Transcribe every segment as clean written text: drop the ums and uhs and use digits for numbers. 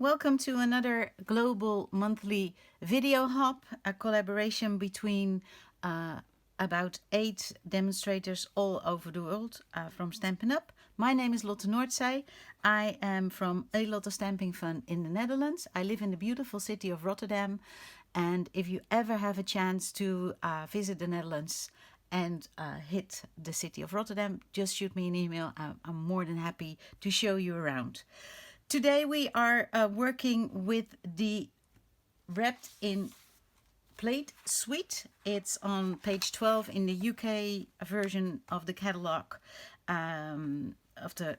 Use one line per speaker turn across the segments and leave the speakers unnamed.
welcome to another global monthly video hub, a collaboration between about 8 demonstrators all over the world from Stampin'Up. My name is Lotte Noordzij. I am from a Lotte Stamping Fun in the Netherlands. I live in the beautiful city of Rotterdam, and if you ever have a chance to visit the Netherlands and hit the city of Rotterdam, just shoot me an email. I'm more than happy to show you around. Today we are working with the Wrapped in Plaid Suite. It's on page 12 in the UK version of the catalog, of the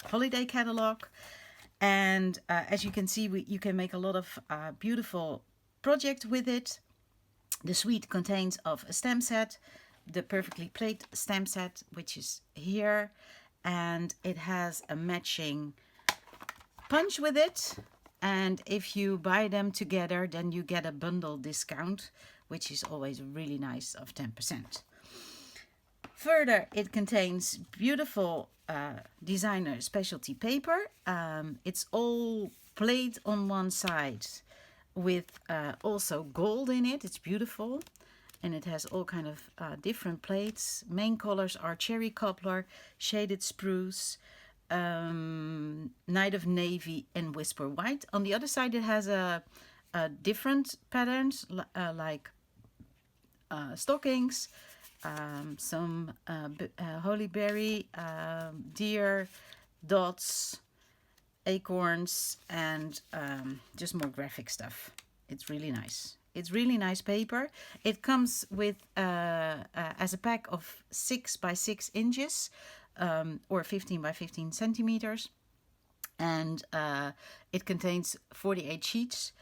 holiday catalog. And as you can see, you can make a lot of beautiful projects with it. The suite contains of a stamp set, the perfectly plaid stamp set, which is here, and it has a matching punch with it, and if you buy them together then you get a bundle discount, which is always really nice, of 10%. Further, it contains beautiful designer specialty paper. It's all plaid on one side with also gold in it. It's beautiful, and it has all kind of different plaids. Main colors are cherry cobbler, shaded spruce, Night of Navy, and Whisper White. On the other side it has a different patterns like stockings, some holy berry, deer, dots, acorns, and just more graphic stuff. It's really nice. It's really nice paper. It comes with as a pack of 6 by 6 inches. Or 15 by 15 centimeters, and it contains 48 sheets,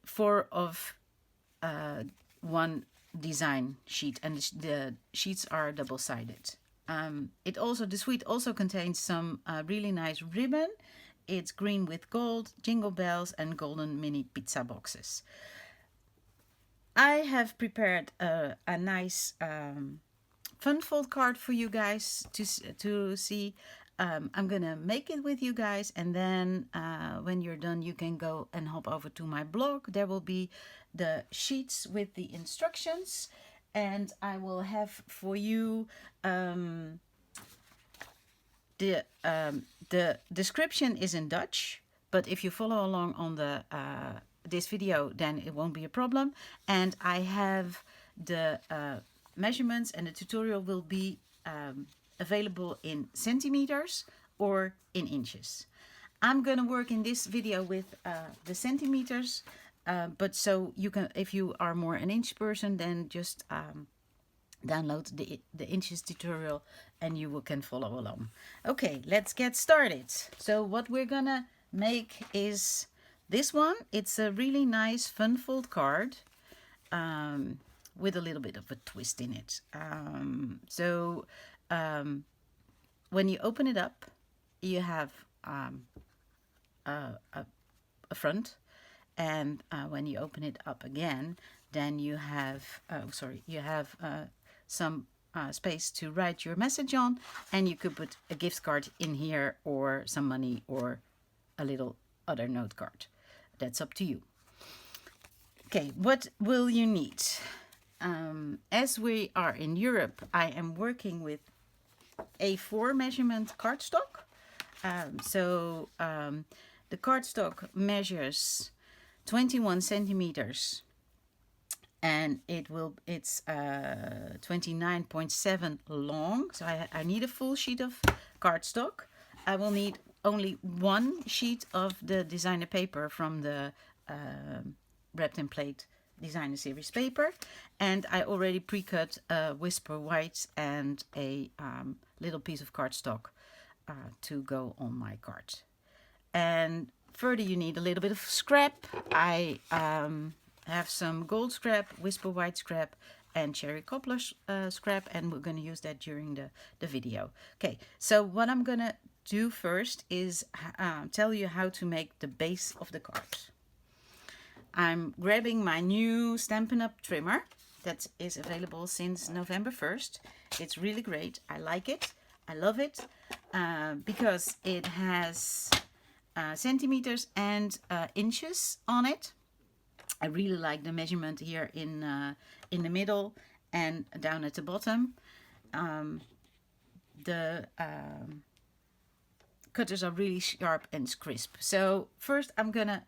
4 of one design sheet, and the sheets are double-sided. The suite also contains some really nice ribbon. It's green with gold, jingle bells, and golden mini pizza boxes. I have prepared a nice fun fold card for you guys to see. I'm gonna make it with you guys, and then when you're done you can go and hop over to my blog. There will be the sheets with the instructions, and I will have for you the description is in Dutch, but if you follow along on the this video then it won't be a problem. And I have the measurements, and the tutorial will be available in centimeters or in inches. I'm gonna work in this video with the centimeters, but so you can, if you are more an inch person, then just download the inches tutorial and you can follow along. Okay, let's get started. So what we're gonna make is this one. It's a really nice fun fold card, with a little bit of a twist in it. When you open it up, you have a front, and when you open it up again, then you have some space to write your message on, and you could put a gift card in here, or some money, or a little other note card. That's up to you. Okay, what will you need? As we are in Europe, I am working with A4 measurement cardstock. The cardstock measures 21 centimeters, and it's 29.7 long. So I need a full sheet of cardstock. I will need only 1 sheet of the designer paper from the Wrapped in Plaid designer series paper, and I already pre-cut Whisper White and a little piece of cardstock to go on my card. And further you need a little bit of scrap. I have some gold scrap, Whisper White scrap, and cherry cobbler scrap, and we're going to use that during the video. Okay, so what I'm gonna do first is tell you how to make the base of the card. I'm grabbing my new Stampin'Up trimmer that is available since November 1st. It's really great. I like it. I love it because it has centimeters and inches on it. I really like the measurement here in the middle and down at the bottom. The cutters are really sharp and crisp. So first I'm gonna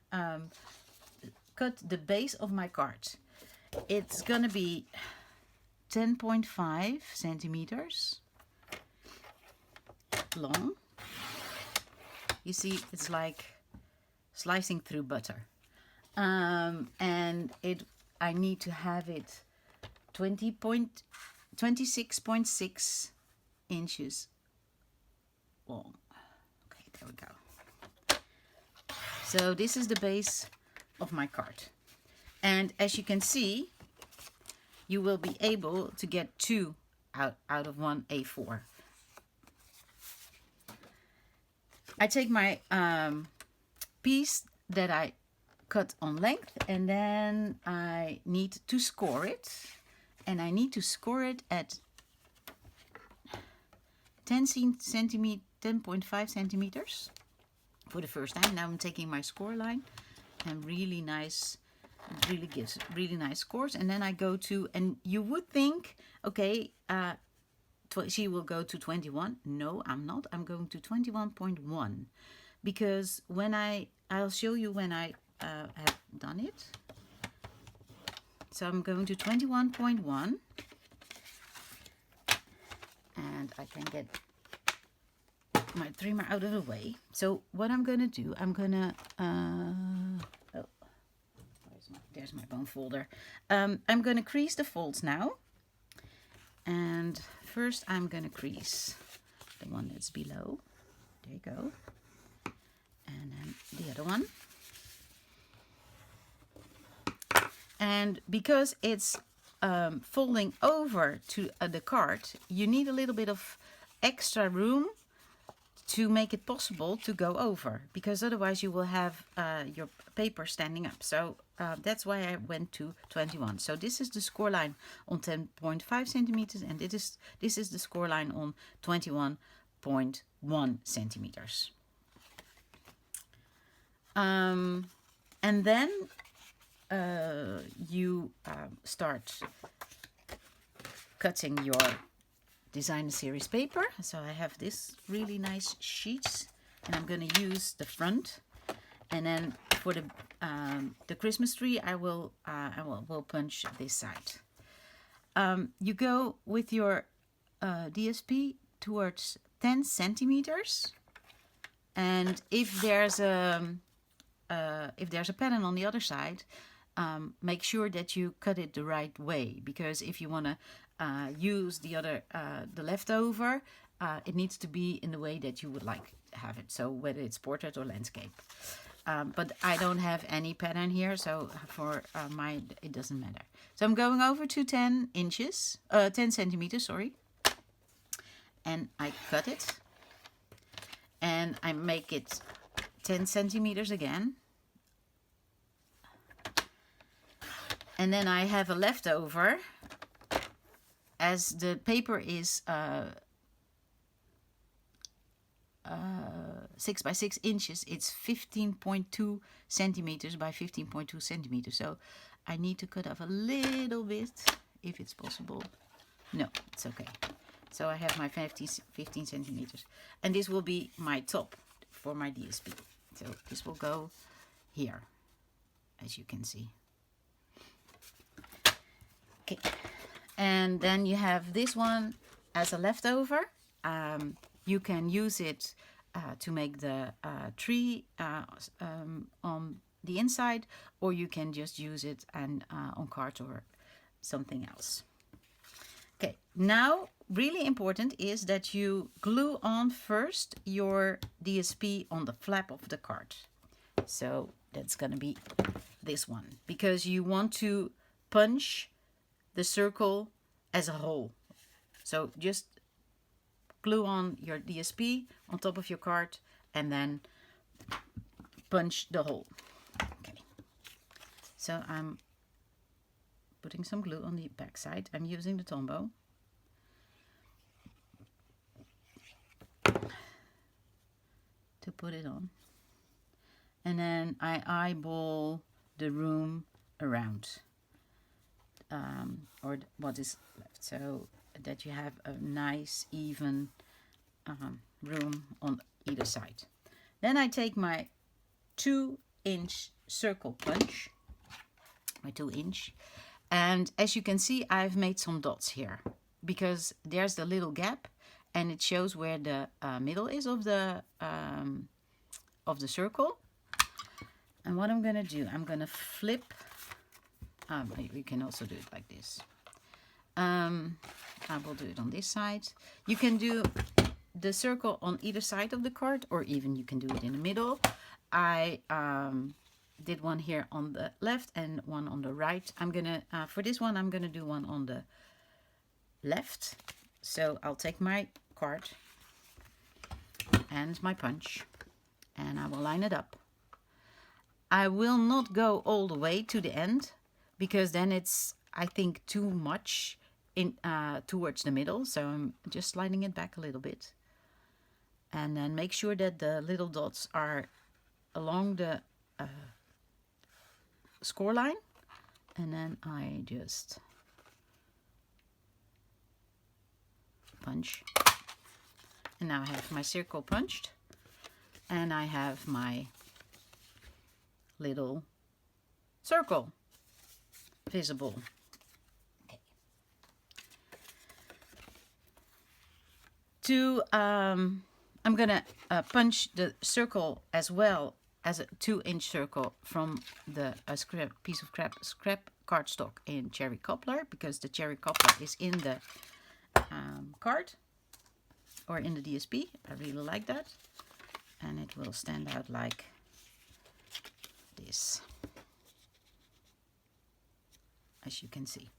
cut the base of my card. It's gonna be 10.5 centimeters long. You see, it's like slicing through butter. And I need to have it 26.6 inches long. Okay, there we go. So this is the base of my card. And as you can see, you will be able to get 2 out of one A4. I take my piece that I cut on length, and then I need to score it, and I need to score it at 10.5 centimeters for the first time. Now I'm taking my score line, and really nice, really gives really nice scores. And then I go to, and you would think, okay, she will go to 21. No, I'm not. I'm going to 21.1, because when I'll show you when I have done it. So I'm going to 21.1, and I can get my trimmer out of the way. So what I'm going to do, I'm going to there's my bone folder. I'm going to crease the folds now, and first I'm going to crease the one that's below. There you go. And then the other one. And because it's folding over to the card, you need a little bit of extra room to make it possible to go over, because otherwise you will have your paper standing up. So that's why I went to 21. So this is the score line on 10.5 centimeters, and this is the score line on 21.1 centimeters. And then you start cutting your designer series paper. So I have this really nice sheets, and I'm going to use the front, and then for the Christmas tree I will punch this side. You go with your DSP towards 10 centimeters, and if there's a pattern on the other side, make sure that you cut it the right way, because if you want to use the leftover, it needs to be in the way that you would like to have it. So whether it's portrait or landscape. But I don't have any pattern here, so for mine it doesn't matter. So I'm going over to 10 centimeters, sorry. And I cut it. And I make it 10 centimeters again. And then I have a leftover. As the paper is 6 by 6 inches, it's 15.2 centimeters by 15.2 centimeters. So I need to cut off a little bit, if it's possible. No, it's okay. So I have my 15 centimeters. And this will be my top for my DSP. So this will go here, as you can see. Okay. And then you have this one as a leftover. You can use it to make the tree on the inside, or you can just use it on card or something else. Okay, now really important is that you glue on first your DSP on the flap of the card. So that's gonna be this one, because you want to punch the circle as a whole. So just glue on your DSP on top of your card and then punch the hole. Okay. So I'm putting some glue on the back side. I'm using the Tombow. To put it on. and then I eyeball the room around, or what is left, so that you have a nice even room on either side. Then I take my 2-inch circle punch, my 2-inch, and as you can see, I've made some dots here because there's the little gap, and it shows where the middle is of the circle. And what I'm gonna do, I'm gonna flip. We can also do it like this. I will do it on this side. You can do the circle on either side of the card, or even you can do it in the middle. I did one here on the left and one on the right. I'm gonna for this one I'm gonna do one on the left. So I'll take my card and my punch, and I will line it up. I will not go all the way to the end, because then it's, I think, too much in towards the middle. So I'm just sliding it back a little bit, and then make sure that the little dots are along the score line, and then I just punch. And now I have my circle punched, and I have my little circle visible. Okay. I'm gonna punch the circle as well as a 2-inch circle from the piece of scrap cardstock in cherry cobbler, because the cherry cobbler is in the card, or in the DSP. I really like that, and it will stand out like this, as you can see.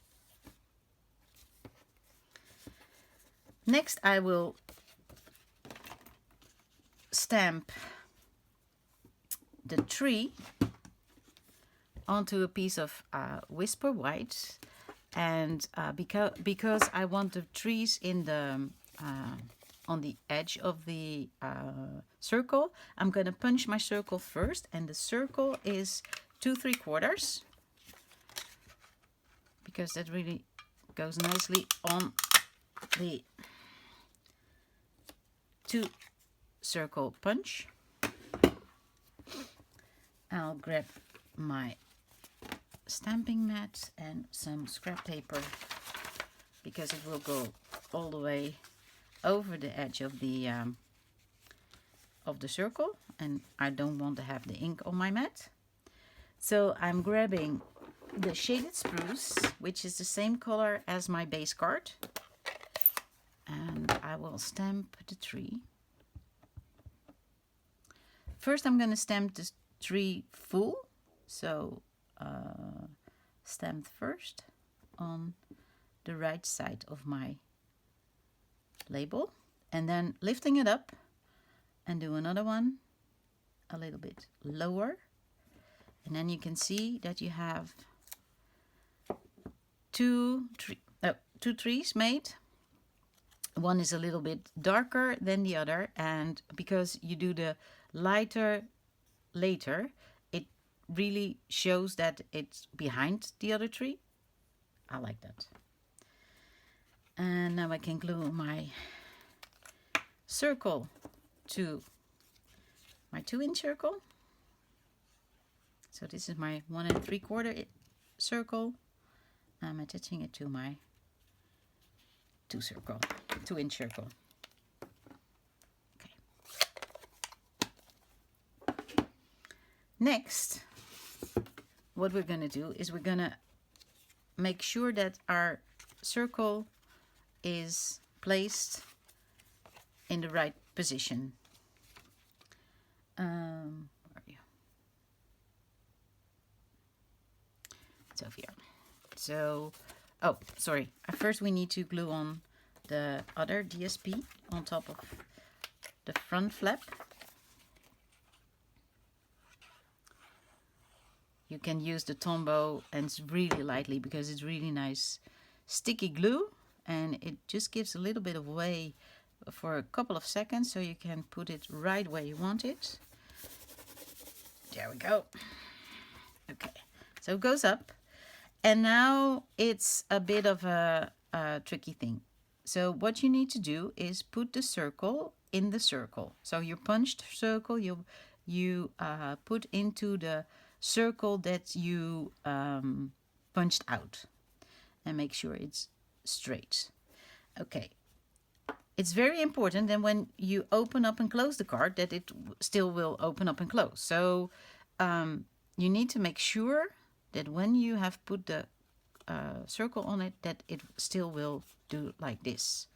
Next I will stamp the tree onto a piece of Whisper White, and because I want the trees in the on the edge of the circle, I'm going to punch my circle first, and the circle is 2 3/4, because that really goes nicely on the 2 circle punch. I'll grab my stamping mat and some scrap paper, because it will go all the way over the edge of the circle, and I don't want to have the ink on my mat. So I'm grabbing the shaded spruce, which is the same color as my base card, and I will stamp the tree. First I'm going to stamp the tree full, so stamped first on the right side of my label, and then lifting it up and do another one a little bit lower, and then you can see that you have two trees made. One is a little bit darker than the other, and because you do the lighter later, it really shows that it's behind the other tree. I like that. And now I can glue my circle to my 2-inch circle. So this is my 1 3/4 circle. I'm attaching it to my 2-inch circle. Okay. Next, what we're going to do is we're going to make sure that our circle is placed in the right position. Where are you? It's over here. So, oh, sorry. First we need to glue on the other DSP on top of the front flap. You can use the Tombow, and it's really lightly, because it's really nice sticky glue, and it just gives a little bit of way for a couple of seconds, so you can put it right where you want it. There we go. Okay, so it goes up. And now it's a bit of a tricky thing. So what you need to do is put the circle in the circle. So your punched circle, you put into the circle that you punched out. And make sure it's straight. Okay. It's very important, and when you open up and close the card, that it still will open up and close. So you need to make sure that when you have put the circle on it, that it still will do like this.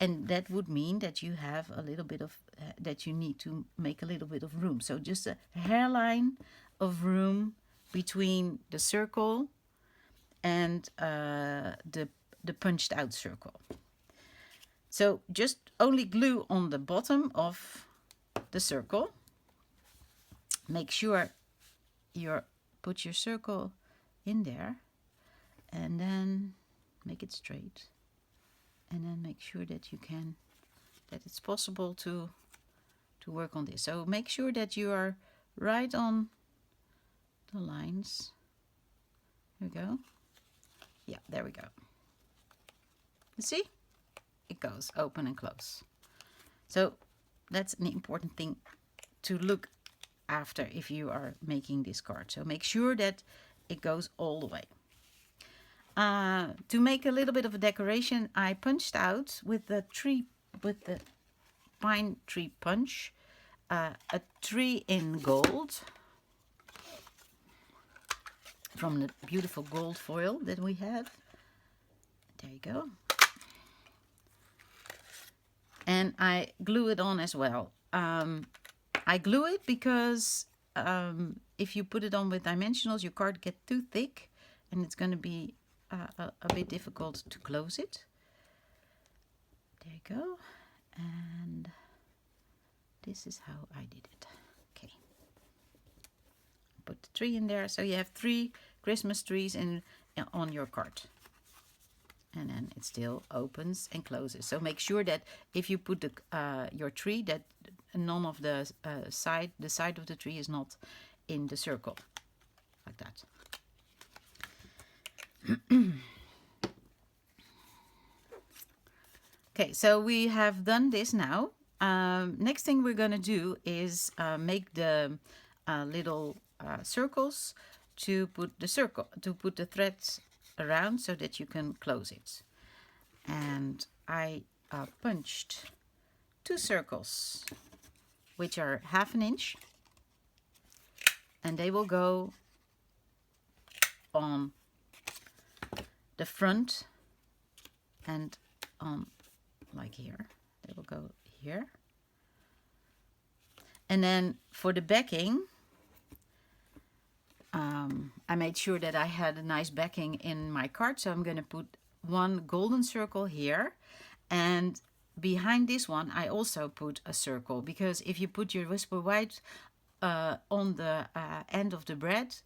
And that would mean that you have a little bit of, that you need to make a little bit of room. So just a hairline of room between the circle and the punched out circle. So just only glue on the bottom of the circle. Make sure you put your circle in there and then make it straight. And then make sure that that it's possible to work on this. So make sure that you are right on the lines. Here we go. Yeah, there we go. You see? It goes open and close. So that's an important thing to look after if you are making this card. So make sure that it goes all the way. To make a little bit of a decoration, I punched out with the pine tree punch a tree in gold from the beautiful gold foil that we have. There you go. And I glue it on as well. I glue it because if you put it on with dimensionals, your card gets too thick and it's going to be a bit difficult to close it. There you go. And this is how I did it. Okay. Put the tree in there. So you have 3 Christmas trees on your card. And then it still opens and closes. So make sure that if you put your tree, that none of the side of the tree is not in the circle, like that. Okay, so we have done this now. Next thing we're going to do is make the little circles to put the threads around so that you can close it. And I punched 2 circles which are 1/2 inch, and they will go on the front and on like here. They will go here. And then for the backing, I made sure that I had a nice backing in my card, so I'm going to put 1 golden circle here, and behind this one I also put a circle, because if you put your whisper white on the end of the bread,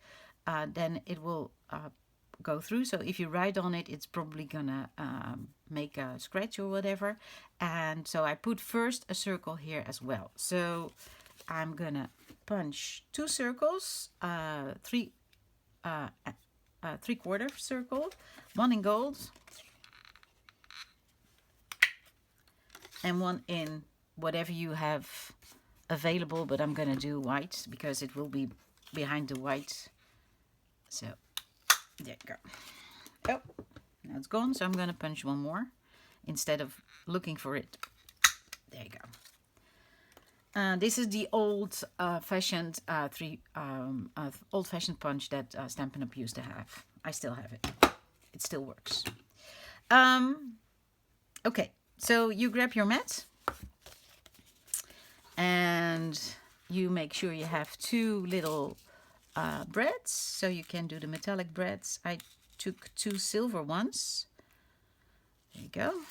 then it will go through. So if you write on it, it's probably gonna make a scratch or whatever. And so I put first a circle here as well. So I'm gonna punch 2 circles, 3/4 circle, 1 in gold and 1 in whatever you have available, but I'm gonna do white because it will be behind the white. So there you go. Oh, now it's gone, so I'm gonna punch 1 more instead of looking for it. There you go. This is the old-fashioned old-fashioned punch that Stampin'Up used to have. I still have it. It still works. Okay, so you grab your mat and you make sure you have 2 little breads, so you can do the metallic breads. I took 2 silver ones. There you go.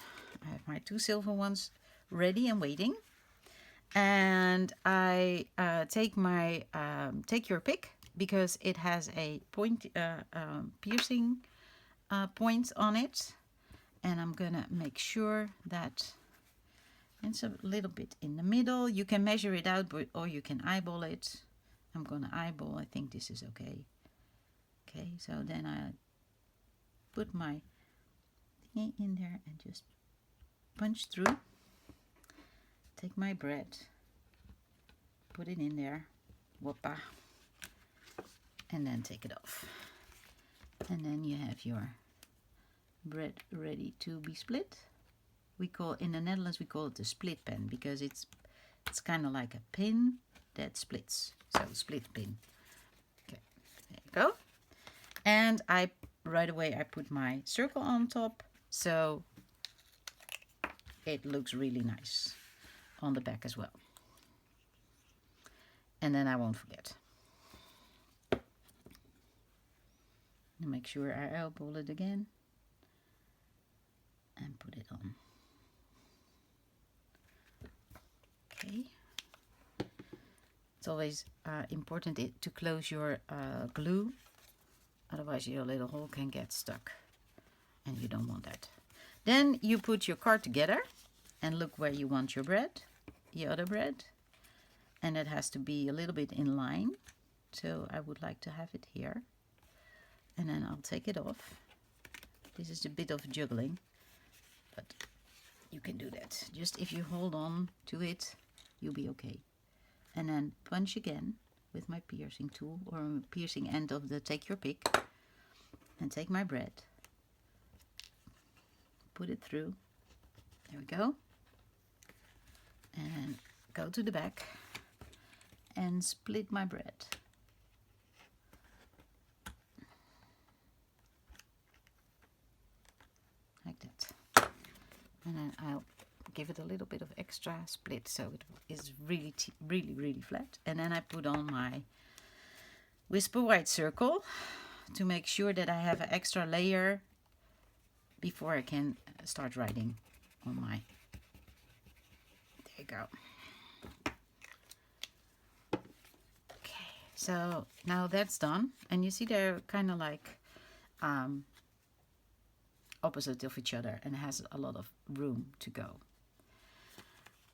I have my 2 silver ones ready and waiting. And I take your pick, because it has a piercing point on it, and I'm gonna make sure that it's a little bit in the middle. You can measure it out, or you can eyeball it. I'm gonna eyeball. I think this is okay. Okay, so then I put my thingy in there and just punch through. Take my bread, put it in there, whoppa, and then take it off. And then you have your bread ready to be split. We call, in the Netherlands, we call it a split pen because it's kind of like a pin that splits. So split pin. Okay, there you go. And right away I put my circle on top, so it looks really nice on the back as well. And then I won't forget. Make sure I eyeball it again and put it on. Okay. It's always important to close your glue, otherwise your little hole can get stuck and you don't want that. Then you put your card together and look where you want your bread, the other bread, and it has to be a little bit in line. So I would like to have it here, and then I'll take it off. This is a bit of juggling, but you can do that. Just if you hold on to it, you'll be okay. And then punch again with my piercing tool, or piercing end of the take your pick, and take my bread, put it through, there we go, and go to the back and split my bread. Like that. And then I'll give it a little bit of extra split so it is really flat. And then I put on my Whisper White circle to make sure that I have an extra layer before I can start writing on my, there you go. Okay, so now that's done, and you see they're kind of like opposite of each other and has a lot of room to go.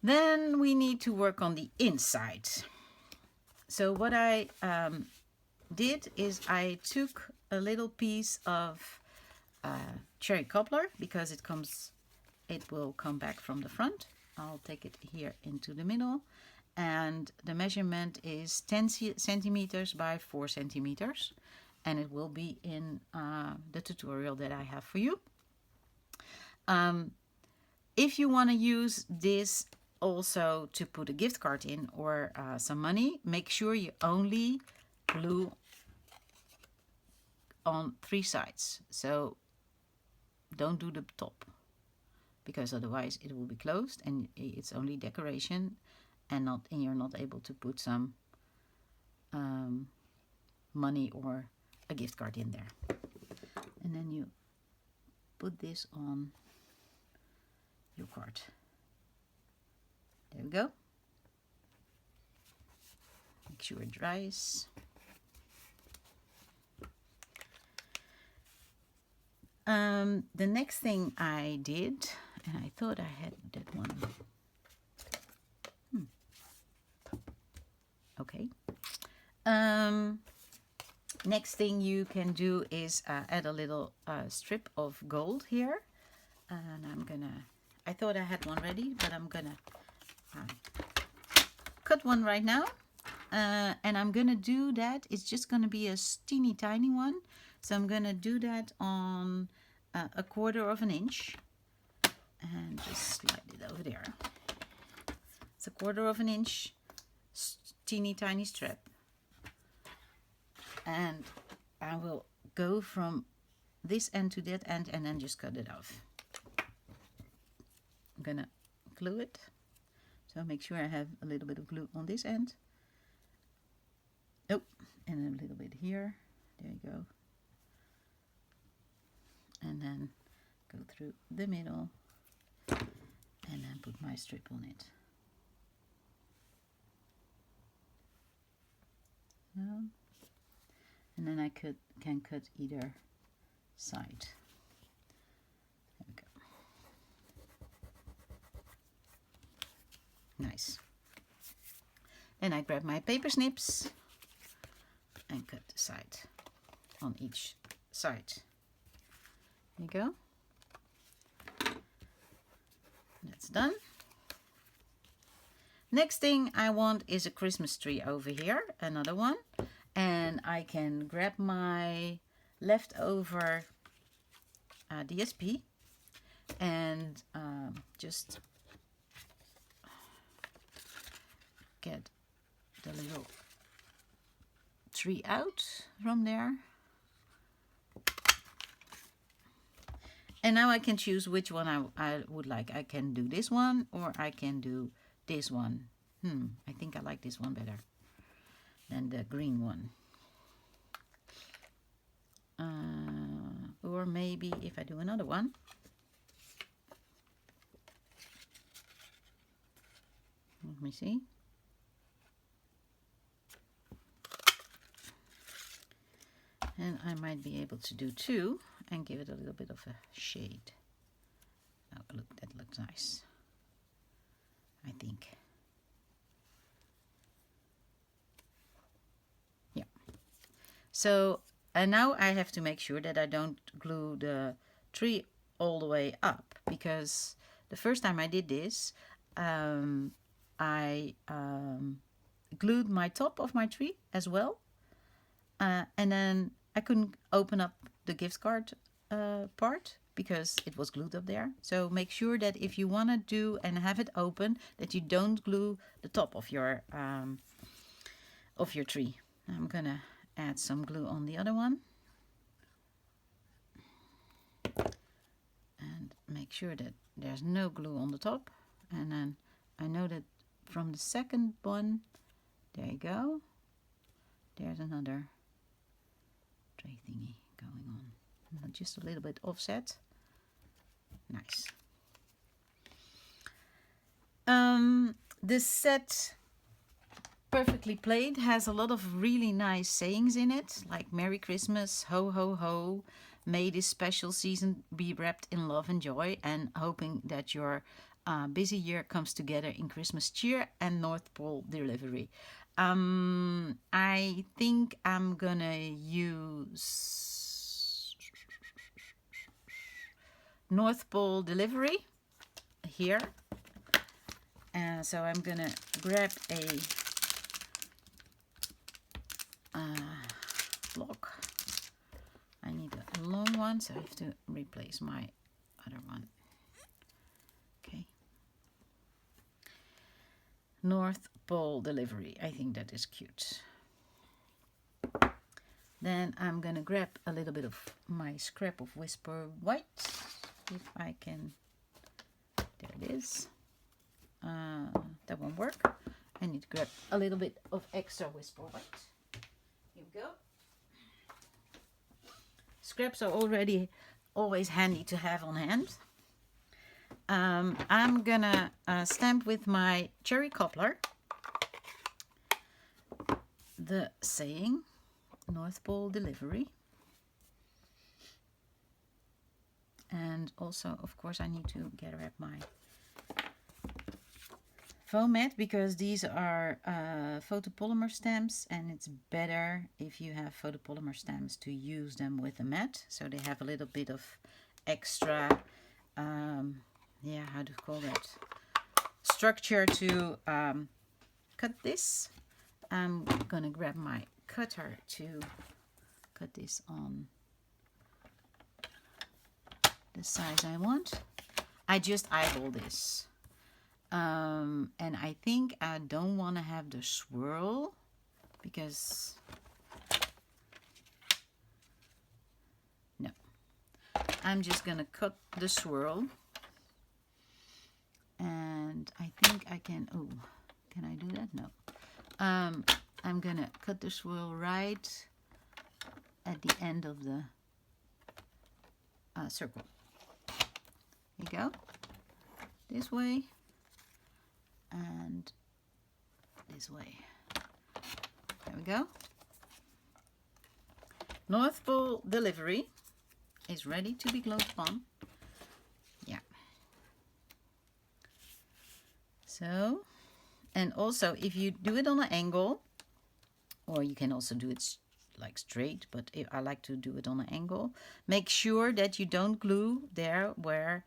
Then we need to work on the inside. So what I did is I took a little piece of cherry cobbler because it will come back from the front. I'll take it here into the middle, and the measurement is 10 centimeters by 4 centimeters, and it will be in the tutorial that I have for you. If you want to use this also to put a gift card in or some money, make sure you only glue on 3 sides. So don't do the top, because otherwise it will be closed and it's only decoration, and you're not able to put some money or a gift card in there. And then you put this on your card. There we go. Make sure it dries. The next thing I did, and I thought I had that one. Okay. Next thing you can do is add a little strip of gold here. And I thought I had one ready, but I'm gonna cut one right now. And I'm gonna do that. It's just gonna be a teeny tiny one. So I'm gonna do that on 1/4 inch and just slide it over there. It's 1/4 inch teeny tiny strip, and I will go from this end to that end and then just cut it off. I'm gonna glue it, so make sure I have a little bit of glue on this end. Oh, and a little bit here. There you go. And then go through the middle and then put my strip on it. And then I can cut either side. There we go. Nice. Then I grab my paper snips and cut the side on each side. There you go. That's done. Next thing I want is a Christmas tree over here, another one. And I can grab my leftover DSP and just get the little tree out from there. And now I can choose which one I would like. I can do this one or I can do this one. I think I like this one better than the green one. Or maybe if I do another one. Let me see. And I might be able to do two and give it a little bit of a shade. Oh, look, that looks nice, I think. Yeah. So, and now I have to make sure that I don't glue the tree all the way up, because the first time I did this, I glued my top of my tree as well. And then I couldn't open up the gift card part because it was glued up there. So make sure that if you want to do and have it open, that you don't glue the top of your tree. I'm gonna add some glue on the other one. And make sure that there's no glue on the top. And then I know that from the second one, there you go. There's another tray thingy going on. Just a little bit offset. Nice. This set, Perfectly Plaid, has a lot of really nice sayings in it, like Merry Christmas, ho ho ho, may this special season be wrapped in love and joy, and hoping that your busy year comes together in Christmas cheer and North Pole delivery. I think I'm gonna use North Pole delivery here. So I'm gonna grab a block. I need a long one, so I have to replace my other one. Okay. North Pole delivery. I think that is cute. Then I'm gonna grab a little bit of my scrap of Whisper White, if I can. There it is. That won't work. I need to grab a little bit of extra Whisper White. Here we go. Scraps are already always handy to have on hand. I'm gonna stamp with my cherry cobbler the saying North Pole delivery. And also, of course, I need to grab my foam mat, because these are photopolymer stamps, and it's better if you have photopolymer stamps to use them with a mat, so they have a little bit of extra yeah, how do you call that, structure to cut this. I'm gonna grab my cutter to cut this on the size I want. I just eyeball this. And I think I don't want to have the swirl, because no, I'm just gonna cut the swirl, and I think I can, oh, can I do that? No. I'm gonna cut the swirl right at the end of the circle. Here you go, this way and this way. There we go. North Pole delivery is ready to be glued on. Yeah. So, and also if you do it on an angle, or you can also do it like straight, but I like to do it on an angle. Make sure that you don't glue there where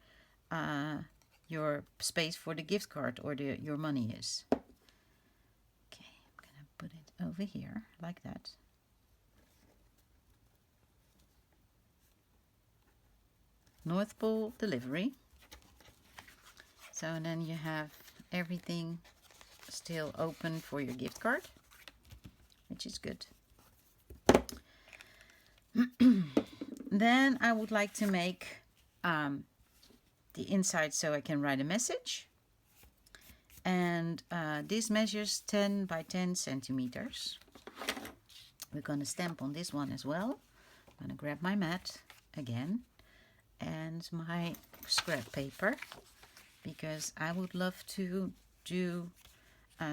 your space for the gift card or your money is. Okay, I'm gonna put it over here like that. North Pole delivery. So then you have everything still open for your gift card, which is good. Then I would like to make the inside so I can write a message. And this measures 10 by 10 centimeters. We're going to stamp on this one as well. I'm going to grab my mat again and my scrap paper, because I would love to do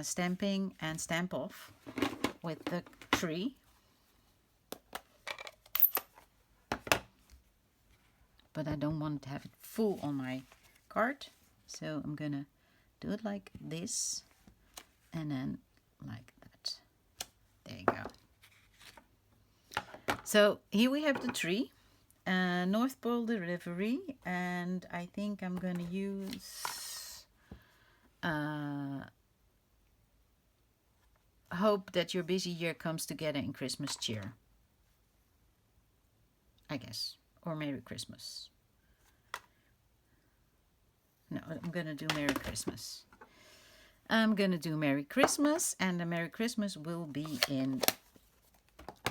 stamping and stamp off with the tree. But I don't want to have it full on my card, so I'm gonna do it like this and then like that. There you go. So here we have the tree, North Pole delivery, and I think I'm gonna use hope that your busy year comes together in Christmas cheer, I guess, or Merry Christmas. No, I'm gonna do Merry Christmas. I'm gonna do Merry Christmas, and the Merry Christmas will be in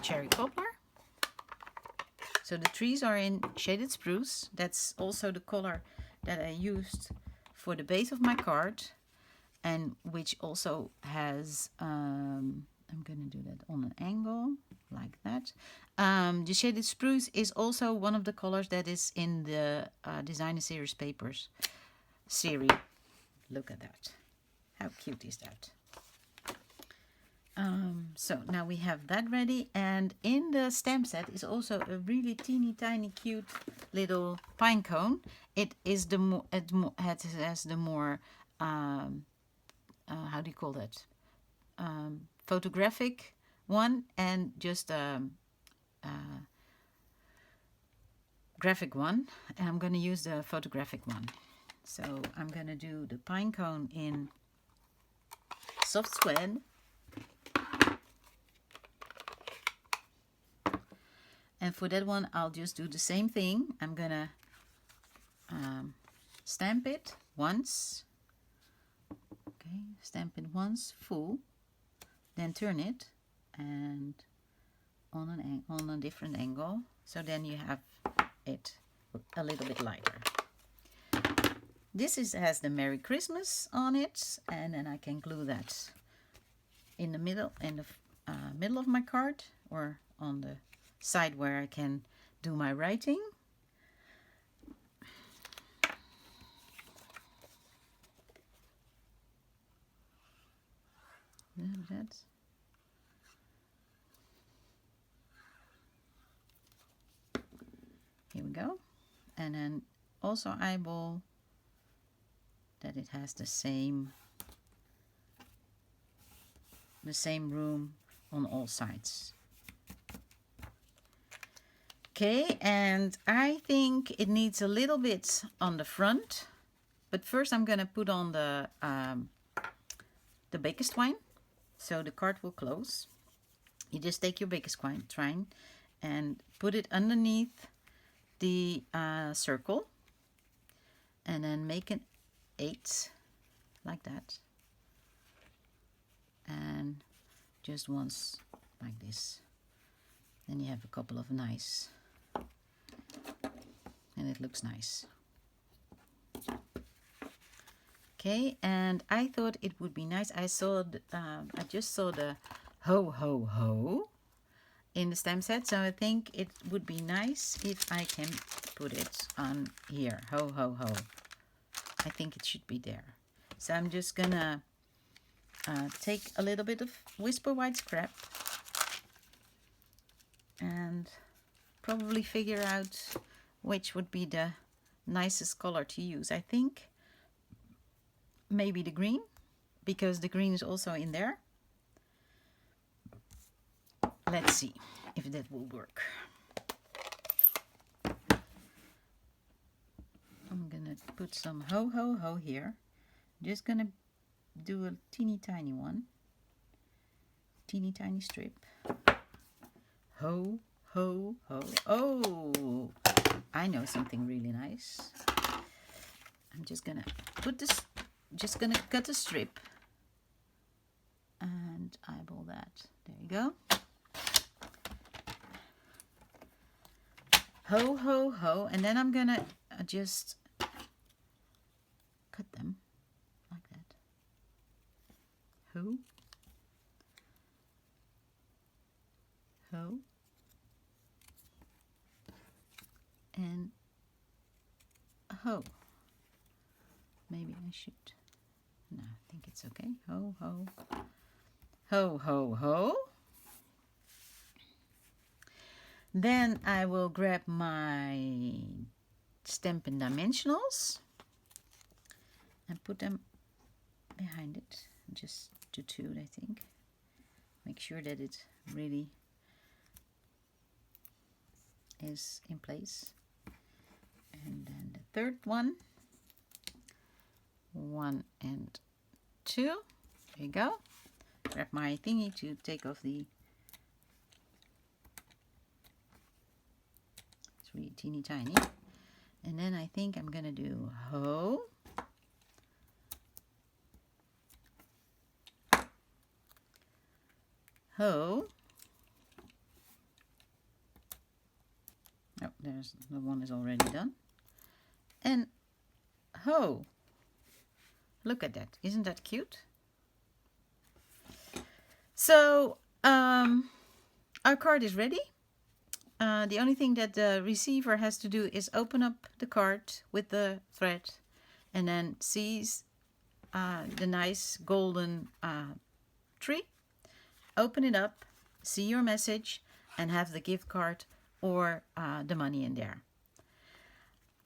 cherry poplar. So the trees are in shaded spruce. That's also the color that I used for the base of my card, and which also has, I'm gonna do that on an angle like that. The shaded spruce is also one of the colors that is in the Designer Series Papers series. Look at that. How cute is that? So now we have that ready, and in the stamp set is also a really teeny tiny cute little pine cone. It is the it has the more how do you call that, photographic one, and just graphic one, and I'm going to use the photographic one. So I'm going to do the pine cone in soft suede. And for that one, I'll just do the same thing. I'm going to stamp it once. Okay, stamp it once full. Then turn it and on a different angle. So then you have it a little bit lighter. This has the Merry Christmas on it, and then I can glue that in the middle of my card, or on the side where I can do my writing. That. Here we go. And then also eyeball that it has the same room on all sides. Okay, and I think it needs a little bit on the front, but first I'm gonna put on the baker's twine, so the card will close. You just take your baker's twine and put it underneath the circle, and then make an 8 like that, and just once like this. Then you have a couple of nice, and it looks nice. Okay, and I thought it would be nice. I just saw the ho ho ho in the stamp set, so I think it would be nice if I can put it on here. Ho ho ho. I think it should be there. So I'm just gonna take a little bit of Whisper White scrap and probably figure out which would be the nicest color to use. I think maybe the green, because the green is also in there. Let's see. if that will work. I'm gonna put some ho ho ho here. I'm just gonna do a teeny tiny one. Teeny tiny strip. Ho ho ho. Oh, I know something really nice. I'm just gonna put this, just gonna cut a strip and eyeball that. There you go. Ho ho ho, and then I'm gonna just cut them like that. Ho ho and ho. Maybe I should. No, I think it's okay. Ho ho ho ho ho. Then I will grab my Stampin' Dimensionals and put them behind it. Just do two, I think. Make sure that it really is in place. And then the third one. 1 and 2. There you go. Grab my thingy to take off the. It's really teeny tiny. And then I think I'm gonna do ho. Ho. Oh, there's the one is already done. And ho. Look at that. Isn't that cute? So our card is ready. The only thing that the receiver has to do is open up the card with the thread and then sees the nice golden tree. Open it up, see your message, and have the gift card or the money in there.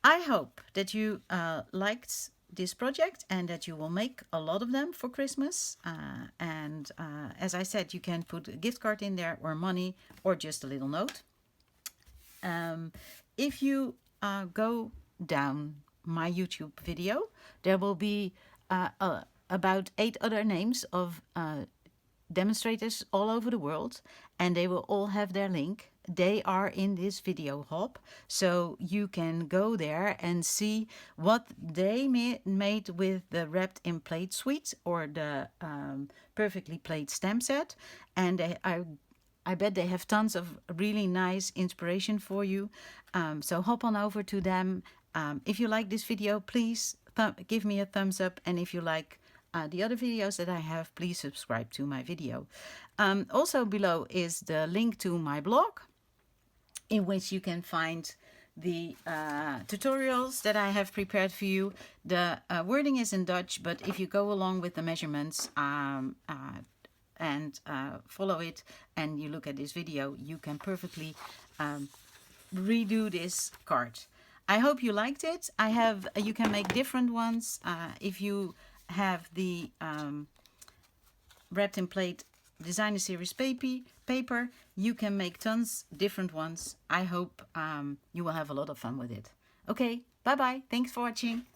I hope that you liked this project and that you will make a lot of them for Christmas. And as I said, you can put a gift card in there or money or just a little note. If you go down my YouTube video, there will be about 8 other names of demonstrators all over the world, and they will all have their link. They are in this video hub, so you can go there and see what they made with the Wrapped in Plaid Suite or the Perfectly Plaid stamp set. And I bet they have tons of really nice inspiration for you. So hop on over to them. If you like this video, please give me a thumbs up. And if you like the other videos that I have, please subscribe to my video. Also below is the link to my blog, in which you can find the tutorials that I have prepared for you. The wording is in Dutch, but if you go along with the measurements and follow it and you look at this video, you can perfectly redo this card. I hope you liked it. You can make different ones. If you have the Wrapped in Plaid Designer Series paper, you can make tons different ones. I hope you will have a lot of fun with it. Okay, bye bye. Thanks for watching.